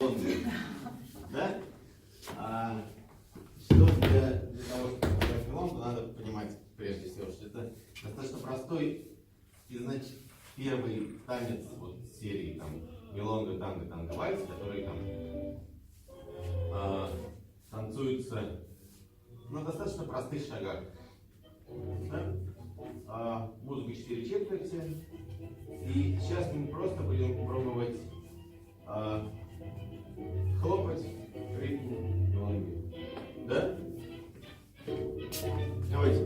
Да? Что для того, чтобы играть мелонку, надо понимать прежде всего, что это достаточно простой и, значит, первый танец вот серии там мелонга, танго, танго, вальс, который там танцуется на достаточно простых шагах. Да? Музыка 4 четверти. И сейчас мы просто будем пробовать хлопать ритм мелодии. Да? Давайте.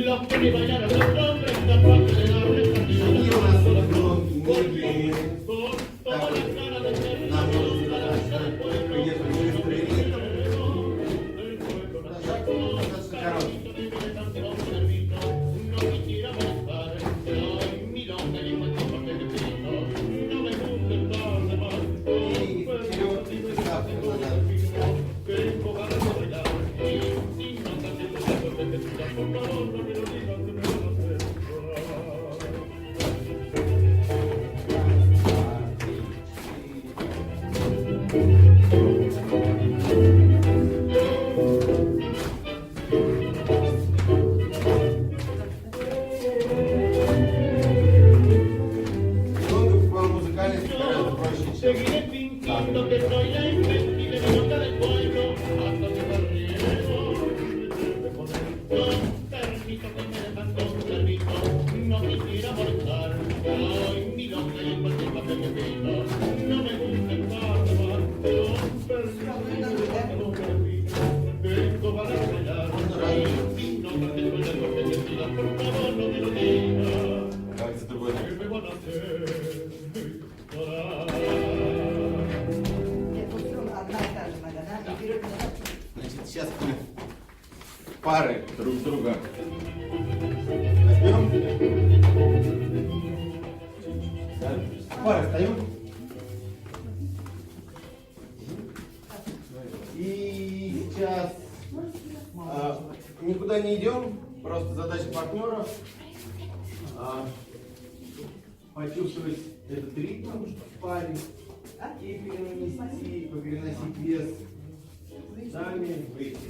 Los que me vayan a los hombres, la parte de la con toda la cara de ser la voz para lanzar el pueblo. El pueblo nació no quisiera molestar, ay, mi don me dijo el tipo que te grito, no me gusta el carnaval, tengo ganas de bailar, y no cantes los ojos de textura, por favor, no me lo digas que me van a hacer seguiré fingiendo que soy la invencible nota del pueblo hasta que me riego. Con permiso que me dejan con servicio, no quisiera molestar. Ay, mi loca y cualquier papel que pido, no me gusta el carnaval. Con permiso que me dejan con servicio, tengo ganas de bailar. Y no pretendo ya lo que decida, por favor no me lo digas. ¿Qué me van a hacer? Значит, сейчас мы пары друг друга возьмем. Пары встаем. И сейчас никуда не идем, просто задача партнеров почувствовать этот ритм в паре и переносить вес сами выйти.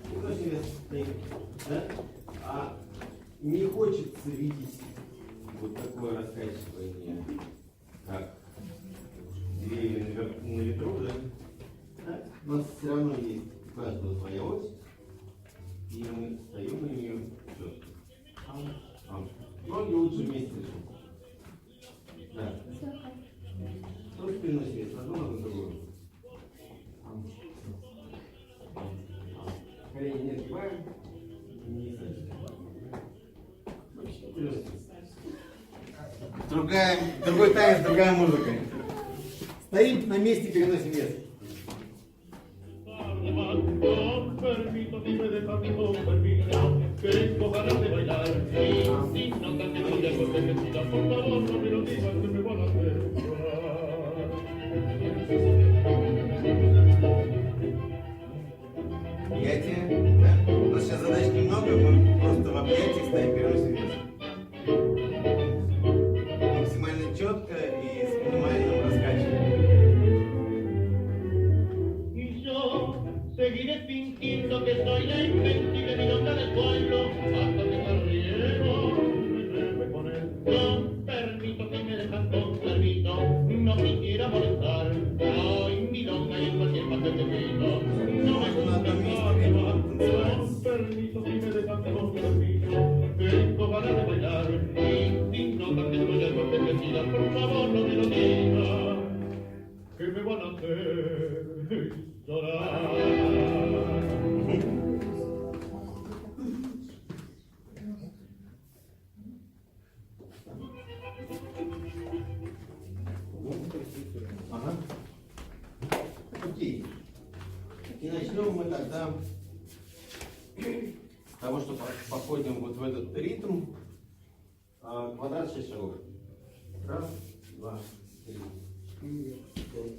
Переносим вес, да? А не хочется видеть вот такое раскачивание, как деревья на ветру, да? У нас все равно есть у каждого своя ось, и мы встаем на нее четко. Ноги лучше вместе лежат. Да. Тоже переносим вес на одну, на другую. Колени не сгибаем, не садимся. Другой танец, другая музыка. Стоим на месте, переносим вес. Con permiso, si me dejas con permiso, tengo ganas de bailar. Y no cantes los lejos que me tiras, por favor, no me lo digas que me van a hacer Объятия. Да. У нас сейчас задач немного, мы просто в объятиях стоим, переносим вес. Максимально четко и с минимальным раскачиванием. Seguiré fingiendo que soy la invencible milonga del pueblo hasta que me riego. Me debe poner con permiso que me dejan con servicio. No quisiera molestar. Ay, milonga y en cualquier parte que pido. No me gusta el carnaval. van a hacer llorar. Ага. Окей. И начнем мы тогда с того, что походим вот в этот ритм. Квадрат 6 шагов. Раз, два, три, 4, 5, 6.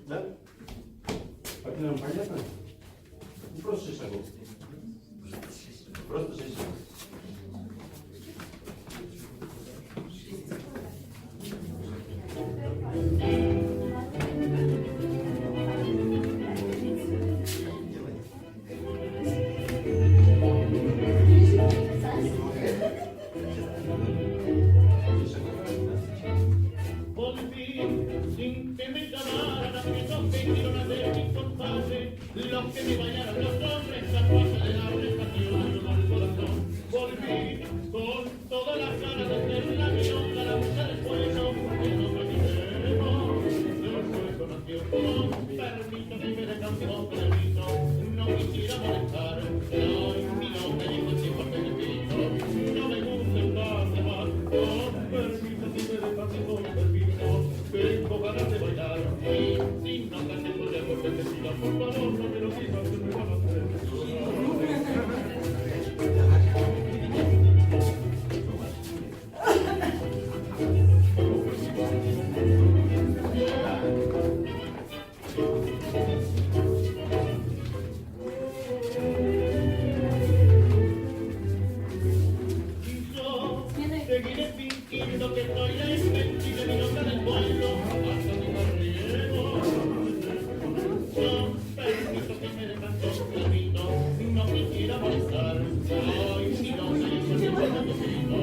Да? Партнерам понятно? Ну, просто 6 шагов. Просто 6 шагов. Sin que me llamaran, que no vinieron a ser mis compadres, los que me bañaran los hombres, capaces de darle pasión al corazón. Volví con todas las ganas de ser la milonga, la musa del pueblo, que no me queremos. Después nació con permiso, si me dejan con permiso, no quisiera molestar. Soy milonga y digo siempre que necesito, no me gusta estar de más. Con permiso, si me dejan con permiso, tengo ganas de bailar. Y si no cantes por el golpe de tira, por favor, no me lo digas que me van a hacer llorar. Seguiré fingiendo que soy la invencible milonga del pueblo hasta que me riego. Con permiso que me dejan con permiso, no quisiera molestar. Soy milonga y eso es lo que necesito.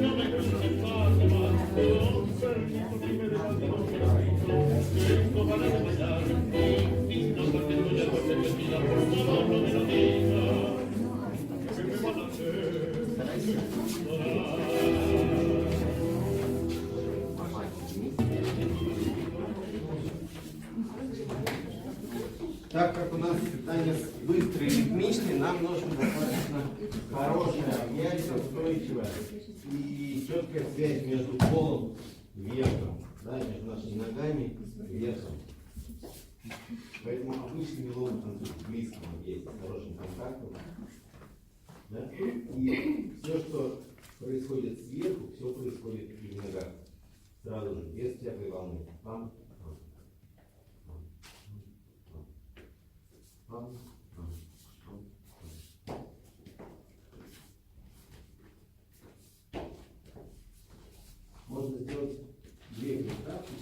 No me gusta estar de más. Con permiso que me dejan con permiso, tengo ganas de bailar. Y si no contesto ya con necesidad, por favor no me lo digas, que me van a hacer llorar. Так как у нас танец быстрый и ритмичный, нам нужно достаточно хорошее объятие, устойчивое и четкая связь между полом и верхом, да, между нашими ногами и верхом. Поэтому обычно мелодия танцует в близком объятии, с хорошим контактом. Да? И все, что происходит сверху, все происходит и в ногах. Сразу же, без всякой волны. Пам, пам, пам, пам, пам, пам, пам. Можно сделать две приставки.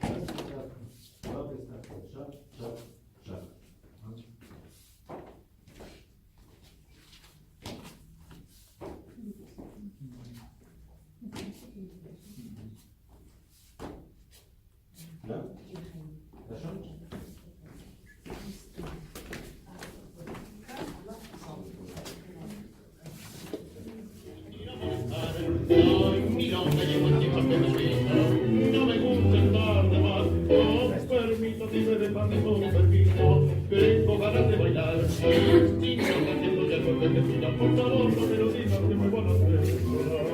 Раз приставка, два приставка, шаг, шаг, шаг. Да? Хорошо? Soy milonga y llevo el tiempo que necesito, no me gusta estar de más. Con permiso, si me dejan con permiso, tengo ganas de bailar. Si no canto ya el golpe que tira, por favor no me lo digas que me van a hacer llorar.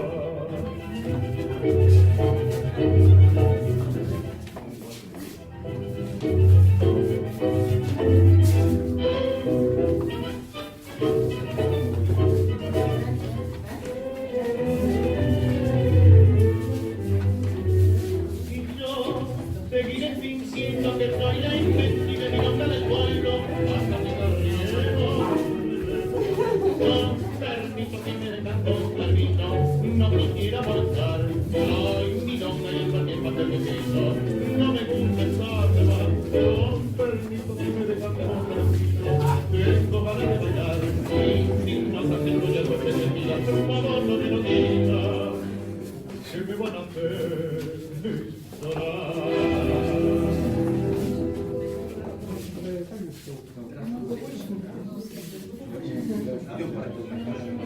Seguiré fingiendo que soy la invencible milonga del pueblo hasta que me riego. Con permiso que me dejan con permiso, no quisiera molestar. Soy milonga y en cualquier parte me piso, no me gusta estar de más. Con permiso que me dejan con permiso, tengo ganas de bailar. Y si no acepto ya el golpe de vida, por favor no me lo digas, que me van a hacer llorar. Идем,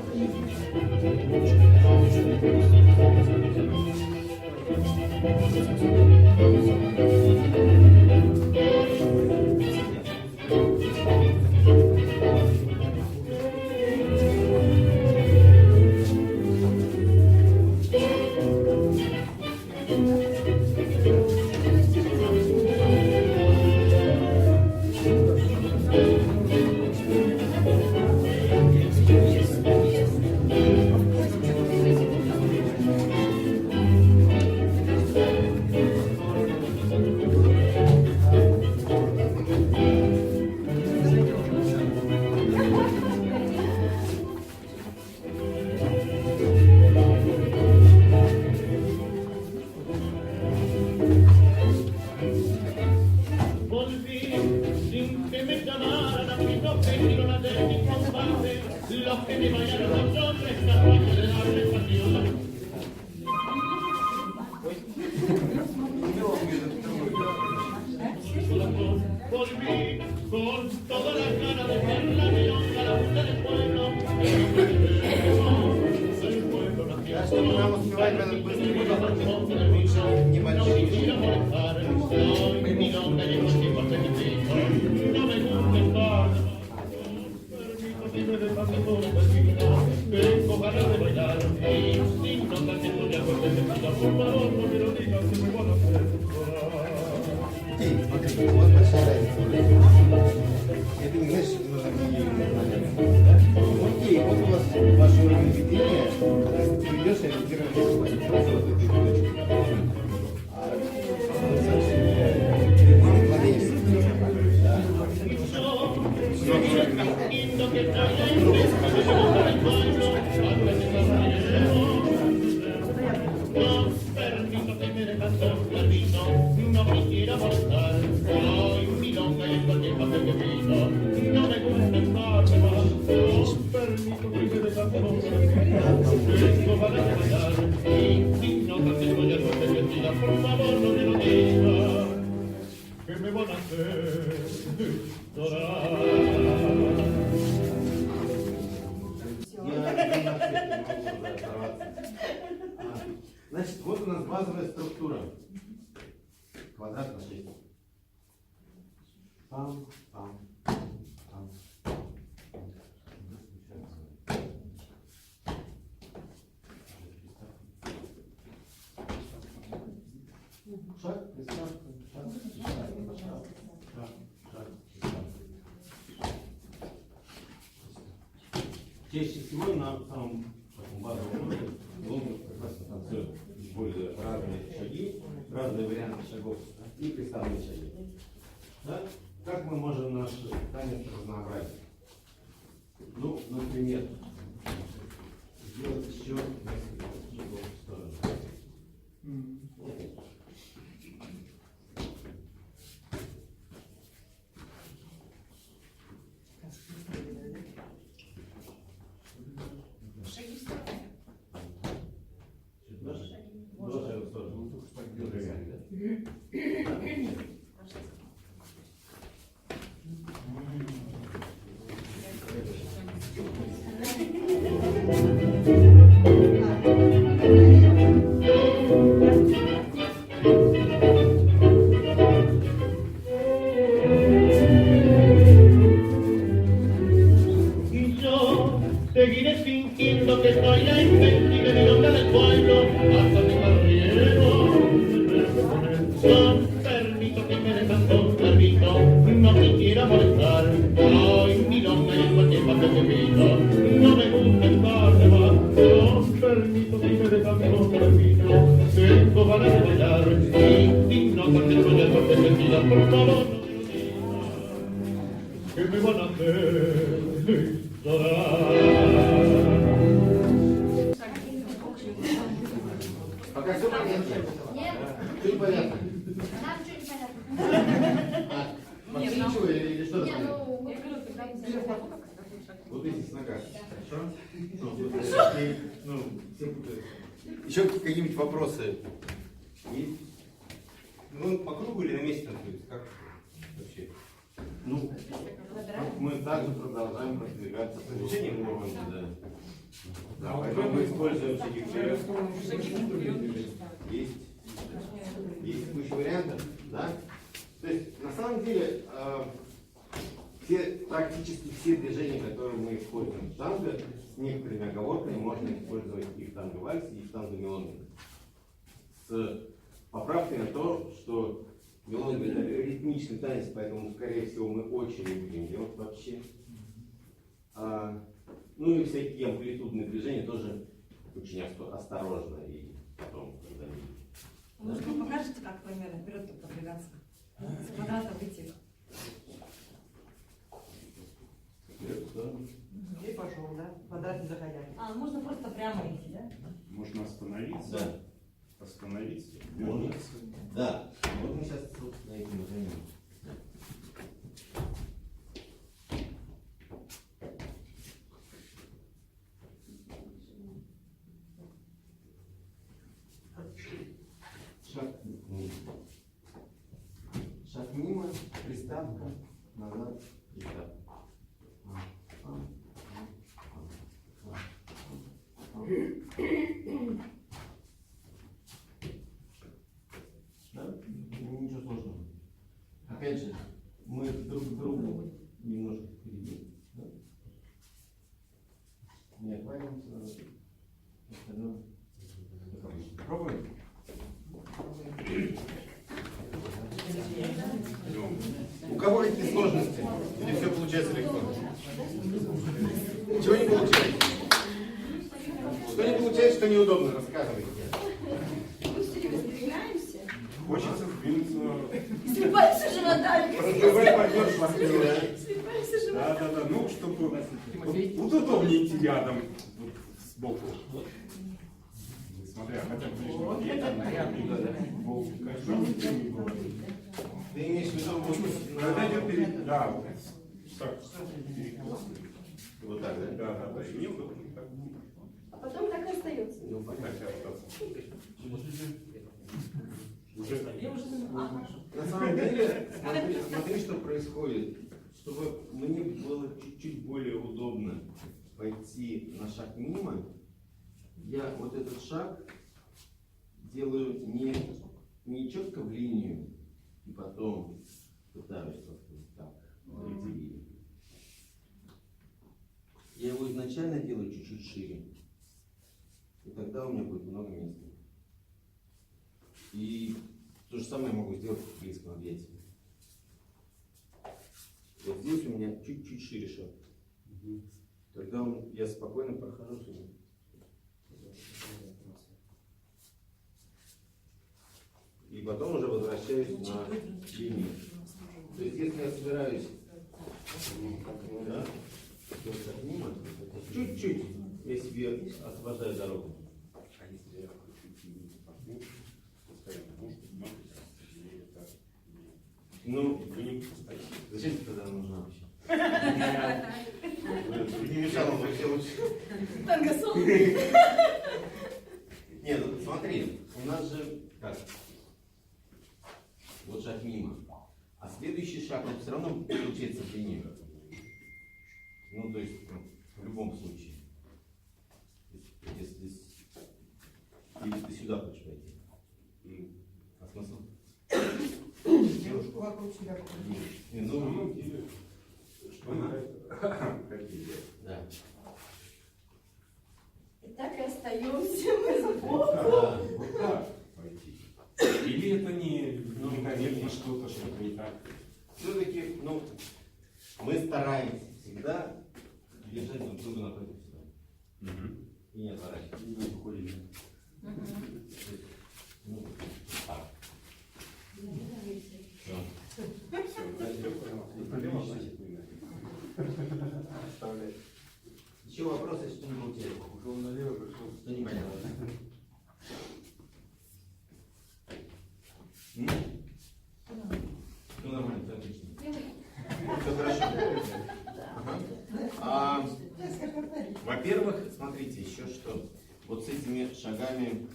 Volví sin que me llamaran a mi nombre y no la de mi combate. Los que me vayan los hombres capaces de darle pasión. Volví con toda la gana de ser la milonga, la mujer del pueblo. El pueblo nació. Что мы нам успеваем этот быстрый No небольшие. quisiera molestar, soy mi nombre y por tiempo chiquitito. No me gusta estar. Permítame de tanto permiso, tengo ganas de bailar. Y si no canto ya por necesidad, por favor no me lo digas que me van a hacer llorar. Эй, смотри, вот большая разница. Это не значит, что нужно какие-то знания. Окей, вот у вас ваш уровень ведения, когда ты ведешь, я реагирую просто вот этой точки. А Lindo que traiga el fresco de llevar al pueblo, antes de caballero. No permito que me dejas con permiso, no quisiera molestar. Soy milonga y en cualquier papel que pido, no me gusta estar de más. No permito que me dejas con permiso, tengo ganas de bailar. Y si no canto ya con necesidad, por favor no me lo digas, que me van a hacer llorar. Значит, вот у нас базовая структура. Квадрат на 6. Пам, пам, пам. Шаг, приставка, шаг, шаг, шаг, приставка. Чаще всего на самом таком базовом уровне ломы прекрасно танцуют более разные шаги, разные варианты шагов и приставные шаги. Да? Как мы можем наш танец разнообразить? Ну, например, сделать еще несколько шагов в сторону. Seguiré fingiendo que soy la invencible milonga del pueblo hasta que barriero no permito que me dejan con permiso, no quisiera molestar. Soy milonga y en cualquier parte que pido, no me gusta estar de más. No permito que me dejan con permiso, tengo ganas de bailar. Y si no contesto ya por necesidad, por favor no me lo digas, que me van a hacer Пока все понятно? Нет, Все непонятно? нам что непонятно. Вообще ничего или что Не, такое? ну, я говорю, когда не знаю. Вот эти с ногами. Хорошо? Ну, все путают. Еще какие-нибудь вопросы? Есть? Ну, по кругу или на месте танцуете? Как вообще? Ну, мы также продолжаем продвигаться по движениям уровня, да. Да, поэтому мы используем всяких есть. есть куча вариантов, да? То есть, на самом деле, практически все движения, которые мы используем в танго, с некоторыми оговорками можно использовать и в танго-вальсе, и в танго-мелодии. С поправкой на то, что мелодия — это ритмичный танец, поэтому, скорее всего, мы очень не будем делать вообще. Ну и всякие амплитудные движения тоже очень осторожно и потом когда-нибудь. Может, вы покажете, как примерно вперед продвигаться? С квадрата выйти. И пошел, да? Квадрат не заходя. Можно просто прямо идти, да? Можно остановиться. Да. Остановиться. Можно. вернуться. Да. Вот мы сейчас, собственно, этим и займемся. Шаг мимо, приставка, назад, Итак. Да? Ничего сложного. Опять же, мы друг к другу немножко впереди. Да? Не отваливаемся назад. Остальное как обычно. Пробуем? У кого какие сложности? Или все получается легко? Ничего не получается? Что не получается, что неудобно, рассказывайте. Мы все время сдвигаемся. Хочется сдвинуться. Слепаемся животами. Разбивай партнер партнера. Слепаемся животами. Да. Ну, чтобы вот удобнее идти рядом, вот, сбоку. Смотря, хотя бы Ты имеешь в виду, когда идет перед... Да, вот так. вот так, да? Да. И неудобно так. А потом так и остается. Ну, понятно. Так, остаться. На самом деле, смотри, что происходит. Чтобы мне было чуть-чуть более удобно пойти на шаг мимо, я вот этот шаг делаю не четко в линию, и потом пытаюсь как-то так пройти. Я его изначально делаю чуть-чуть шире, и тогда у меня будет много места. И то же самое я могу сделать в близком объятии. Вот здесь у меня чуть-чуть шире шаг. Тогда я спокойно прохожу сюда. И потом уже возвращаюсь на линию. То есть если я собираюсь да, как мимо, чуть-чуть я себе освобождаю дорогу. Ну, зачем тебе тогда нужна вообще? Не мешало бы все лучше. Танго-сон. Нет, ну смотри, у нас же как? Вот шаг мимо. А следующий шаг, он все равно получается длиннее. Ну, то есть, в любом случае. Если или ты сюда хочешь пойти. А смысл? Девушку вокруг себя покрутить. Не, ну, Что нравится? да. И так и остаемся мы сбоку. Да. Вот так пойти. Или это некорректно что-то не так? Все-таки, ну, мы стараемся всегда держать друг друга напротив себя. И не отворачиваться. И не уходить. Ну, так. Еще вопросы, что не получилось? Ушел налево, пришел. Что непонятно, да? Ну, нормально, все отлично. Все хорошо. Ага. Во-первых, смотрите, еще что. Вот с этими шагами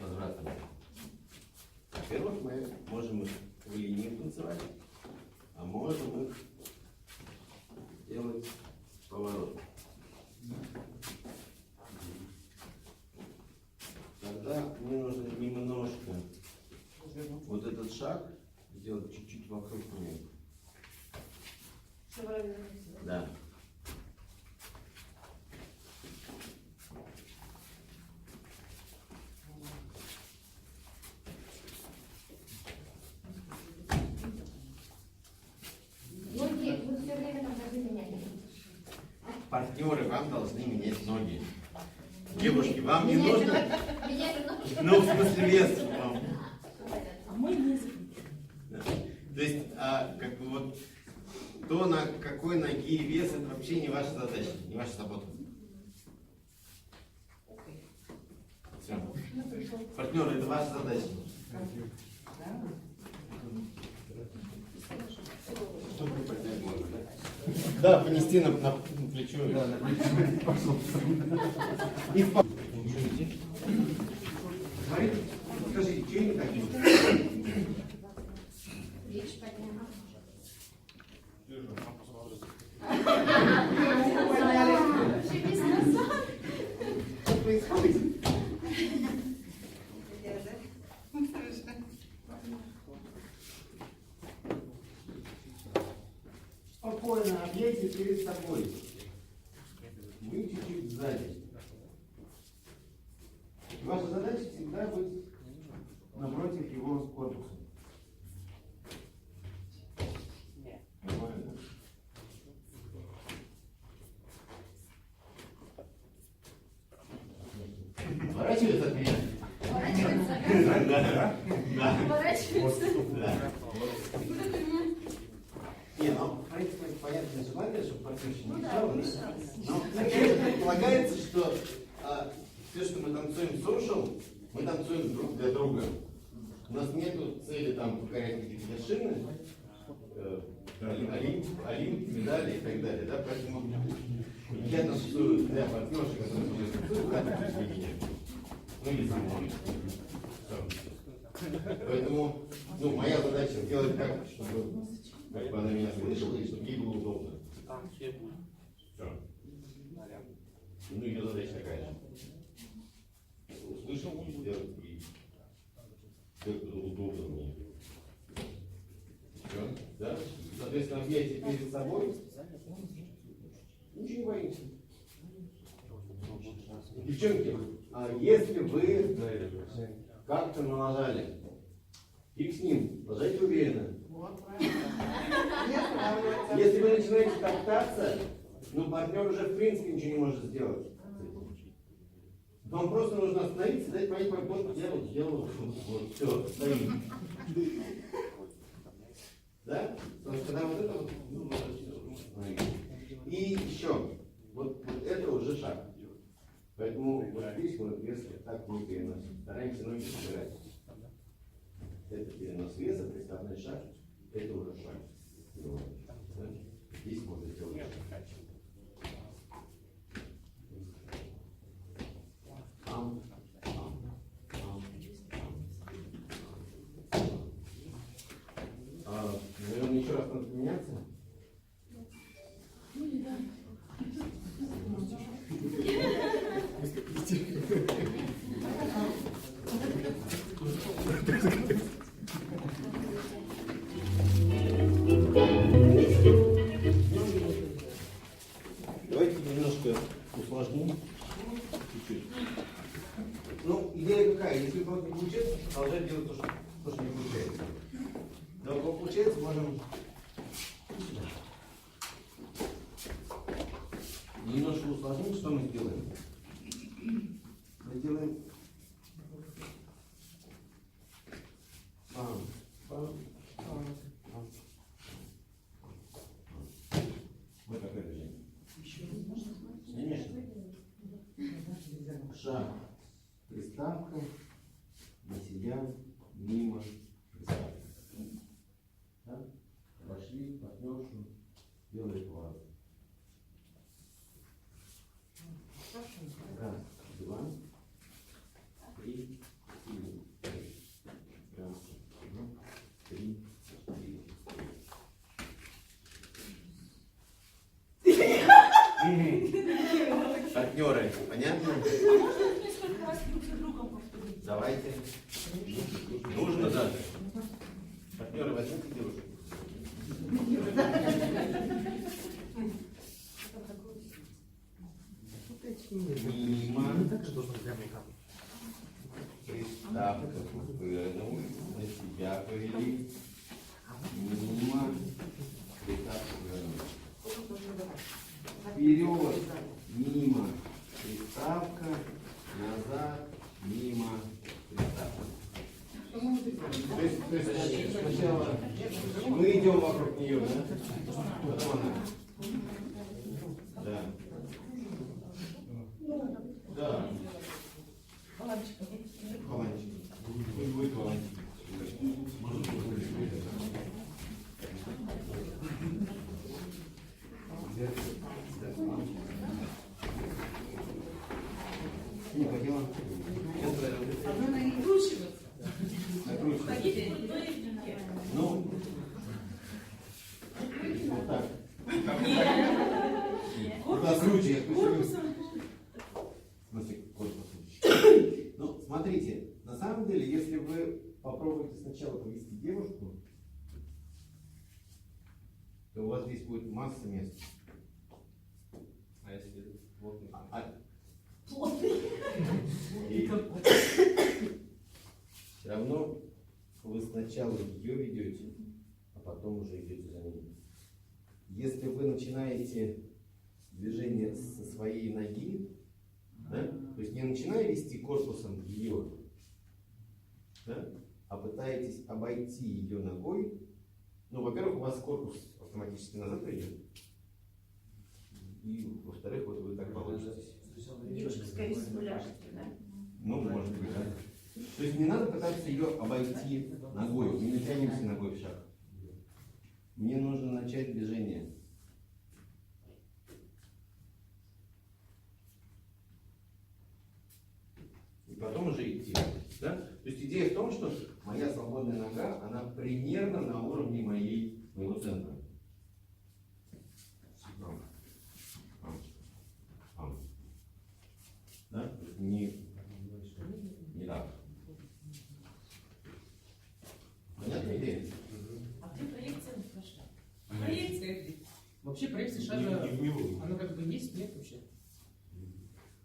возвратами. Во-первых, мы можем их в линии танцевать, а можем их делать поворот. Так. партнеры вам должны менять ноги. Девушки, вам не нужно? Меня вернут. Ну, в смысле, вес вам. А мы не Да. То есть, как бы вот, то, на какой ноги вес, это вообще не ваша задача, не ваша забота. Все. Партнеры, это ваша задача. Чтобы не поднять можно, да? Да, понести на плечо. Да, на плечо. Пошел. И в Смотрите, скажите, что не так делают? Видишь, подняла. Шибись назад. Что происходит? Спокойно, объятие перед собой. Вы чуть-чуть сзади. Ваша задача всегда быть напротив его корпуса. Нормально. Поворачивается от меня. Поворачивается. Да. Да. Поворачивается. Да. Не, ну, в принципе, понятное желание, чтобы партнерша не мешала. Но предполагается, что все, что мы танцуем social, мы танцуем друг для друга. У нас нет цели там покорять какие-то вершины, олимп, медали и так далее. Да? Поэтому я танцую для партнерши, которая со мной танцует, да, для меня. Ну или со мной. Все. Поэтому моя задача сделать так, чтобы как бы она меня слышала и чтобы ей было удобно. Все. Ну, ее задача такая же. Услышал и сделать ей как бы удобно мне. Все, да? Соответственно, объятие перед собой. Ничего не боимся. Девчонки, если вы как-то налажали, фиг с ним, ложайте уверенно. Вот, правильно. Не останавливаться. Если вы начинаете топтаться, партнер уже в принципе ничего не может сделать. Вам просто нужно остановиться и дать понять, вот я вот делаю, вот, все, стоим. Да? Потому что когда вот это вот, и еще, вот это уже шаг. Поэтому вот здесь мы вес так не переносим. Стараемся ноги собирать. Это перенос веса, приставной шаг, это уже шаг. Да? Здесь можно сделать шаг. Наверное, еще раз надо поменяться. Давайте немножко усложним. Чуть-чуть. Идея какая? Если у кого-то не получается, продолжать делать то, что не получается. Да, у кого получается, можем немножко усложнить. Что мы сделаем? Мы делаем вот такое движение. Конечно. Шаг. Приставка. На себя. Мимо. Приставка. Да? Пошли, партнершу. Делай поворот. Раз, два, три, четыре. Раз, два, три, четыре. Партнеры, понятно? несколько раз друг за другом повторить. Давайте. Нужно даже. Партнеры, возьмите девушку. Мимо. Приставка повернул, на себя повели. Мимо. Приставка повернул. Вперед. Вот, мимо, приставка, назад, мимо, приставка. То есть сначала мы идем вокруг нее, да? Потом она. Да. Да. Каланчик. Пусть будет каланчик. Не поняла. Одно на не кручивается. Накручивай. Ходите. Ну, вот так. Куда круче? Корпусом. В смысле, корпусом. Ну, смотрите, на самом деле, если вы попробуете сначала повести девушку, то у вас здесь будет масса мест. А если плотный? И все равно вы сначала ее ведете, а потом уже идете за ней. Если вы начинаете движение со своей ноги, да, то есть не начиная вести корпусом ее, да, а пытаетесь обойти ее ногой, ну, во-первых, у вас корпус автоматически назад придет, и, во-вторых, вот вы так получитесь. Девушка, скорее всего, ляжет, да? Ну, может быть, да. То есть не надо пытаться ее обойти ногой, не натянемся ногой в шаг. Мне нужно начать движение. И потом уже идти. Да? То есть идея в том, что моя свободная нога, она примерно на уровне моего центра. Да? То есть не так. Понятная идея? А где проекция прошла? Проекция. Вообще проекция шага, Не в него. она как бы есть, нет вообще?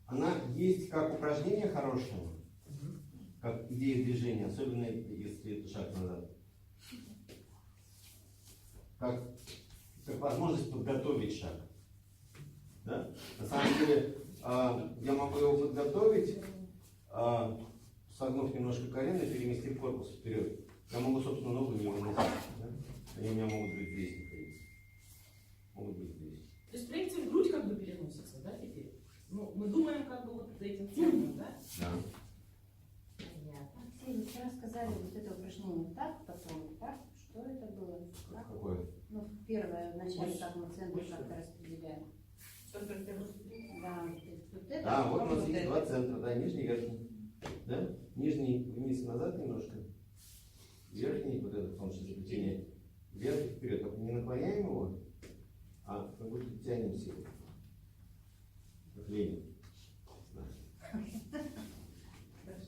Она есть как упражнение хорошее, как идея движения, особенно если это шаг назад. Как возможность подготовить шаг. Да? На самом деле, я могу его подготовить, согнув немножко колено и переместив корпус вперед. Я могу, собственно, ногу не выносить. Да? Они у меня могут быть здесь находиться. Могут быть здесь. То есть проекция в грудь как бы переносится, да, теперь? Ну, мы думаем как бы вот этим центром, да? Да. Понятно. Алексей, вчера сказали вот это упражнение так, потом так. Что это было? Как? Какое? Ну, первое, вначале, как мы центр как-то распределяем. Да, вот это. Да, вот у нас вот есть это. два центра, да, нижний и верхний. Да? Нижний вниз и назад немножко. Верхний, вот это солнечное сплетение, вверх и вперед. Только не наклоняем его, а как будто тянемся. Как Ленин.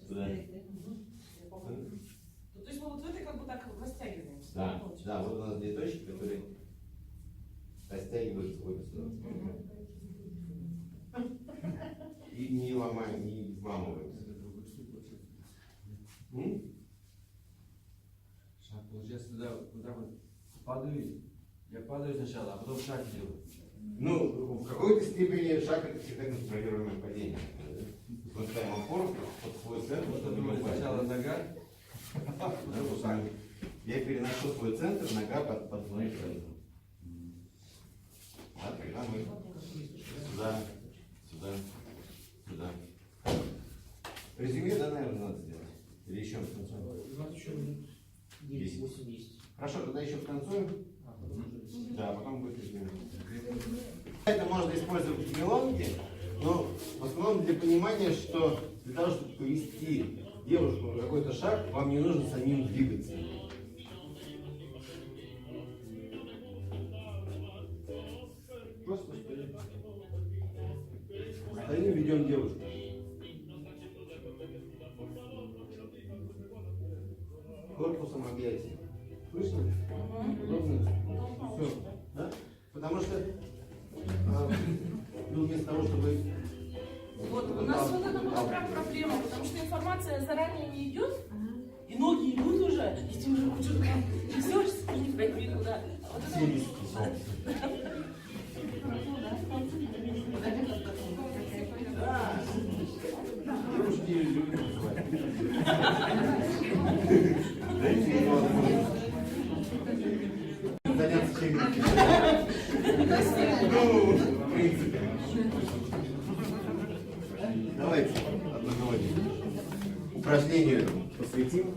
Туда. То есть мы вот в этой как бы так растягиваемся. Да, получается? да, вот у нас две точки, которые растягиваются в обе стороны. И не ломаем, не взламываемся. Шаг, получается, туда вот так вот падаю. Я падаю сначала, а потом шаг делаю. Ну, в какой-то степени шаг это всегда контролируемое падение. Мы ставим опору под свой центр, чтобы не упасть. Сначала нога. Да, вот так. Я переношу свой центр, нога под мой центр. Да, тогда мы сюда, сюда, сюда. Резюме, да, наверное, надо сделать. Или еще в конце? У нас еще 10-8 есть. Хорошо, тогда еще в конце. Да, потом будет резюме. Это можно использовать в мелодии, но в основном для понимания, что для того, чтобы повести девушку на какой-то шаг, вам не нужно самим двигаться. Просто стоим. Стоим, ведем девушку. Корпусом объятия. Слышно? Удобно? Все. Да? Потому что ну, вместо того, чтобы... Вот, у нас вот это была прям проблема, потому что информация заранее не идет, и ноги идут уже, и ты уже что-то несешься, и не пойми куда. А вот это вот- Заняться чем-нибудь. Ну, в принципе. Давайте одного упражнению этому посвятим.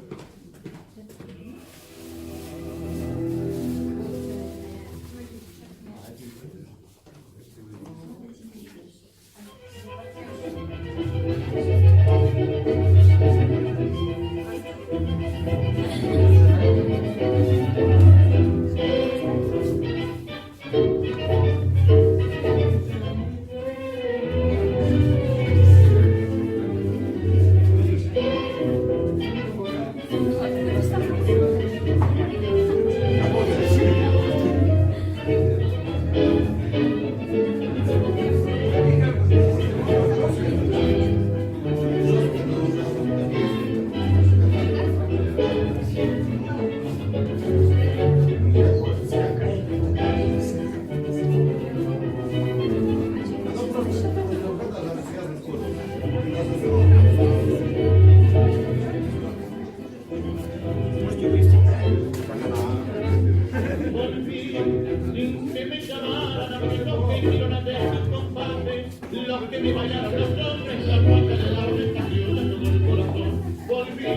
Sin que me llamaran a ver los que quiero hacer mi combate, los que me bailaron los hombres, la puerta de la orientación de todo el corazón. Volví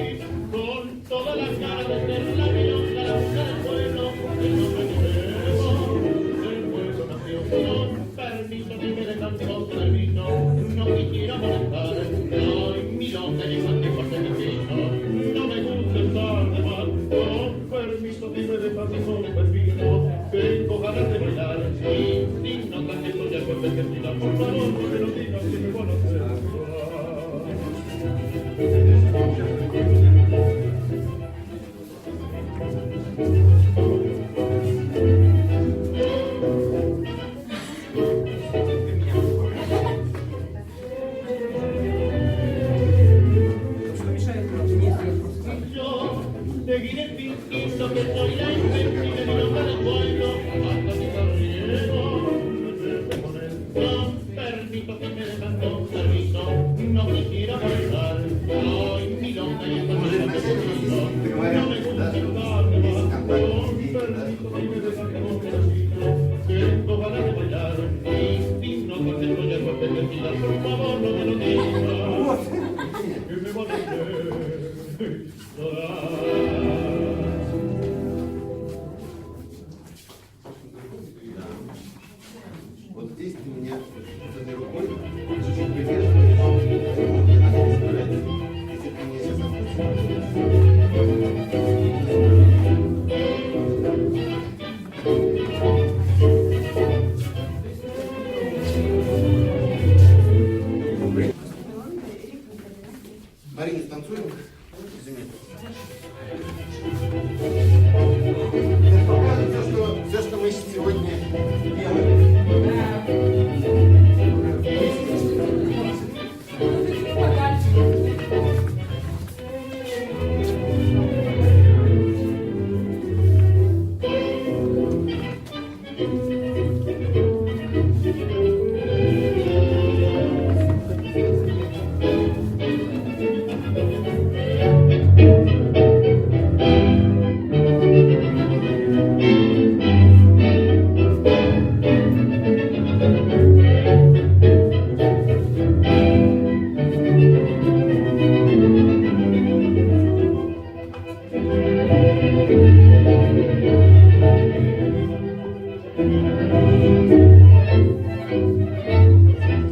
con todas las ganas de ser la milonga, la mujer del pueblo, el nombre que llevo, del pueblo nación. Permiso que me dejan contra el vino, no quisiera molestar, soy milonga y igual que parte de vino, no me gusta estar de mal, con permiso que me dejan contra el vino. Tengo ganas de bailar y sin notas que estoy al golpe que tira. Por favor, no me lo digas que me van a hacer yo seguiré fingiendo que soy la invencible milonga del pueblo hasta que carriego me con él. No permito que me dejan con permiso, no quisiera molestar, soy milonga y esta milonga que necesito. No me gusta estar de más, con permiso que me dejan con permiso. Tengo ganas de bailar y sin notas estoy al golpe de tira. Por favor, no me lo digas, que me van a hacer llorar. Вот здесь ты меня вот этой рукой чуть-чуть придерживаешь. Я так представляю. Если ты мне сейчас отпустишь. Марина, станцуем? Извини. Это покажет все, что мы сегодня делаем.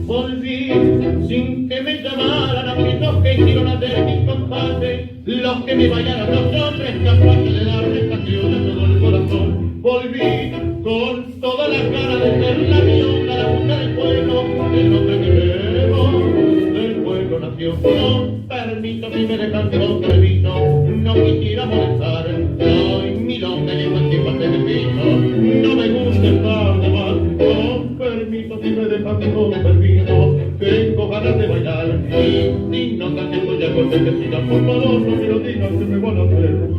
Volví sin que me llamaran a mí los que hicieron hacer mis compases, los que me bailaron los hombres capaces de darme estación a todo el corazón. Volví con todas las ganas de ser la milonga, la mujer del pueblo, el hombre que llevo, del pueblo nació. No permito que me dejan con permiso, no quisiera molestar, soy milonga y cualquier parte del piso, no me gusta estar de mal, con permiso que me dejan con permiso, tengo ganas de bailar y sin notas que estoy al golpe que sigan, por favor no me lo digan que me van a hacer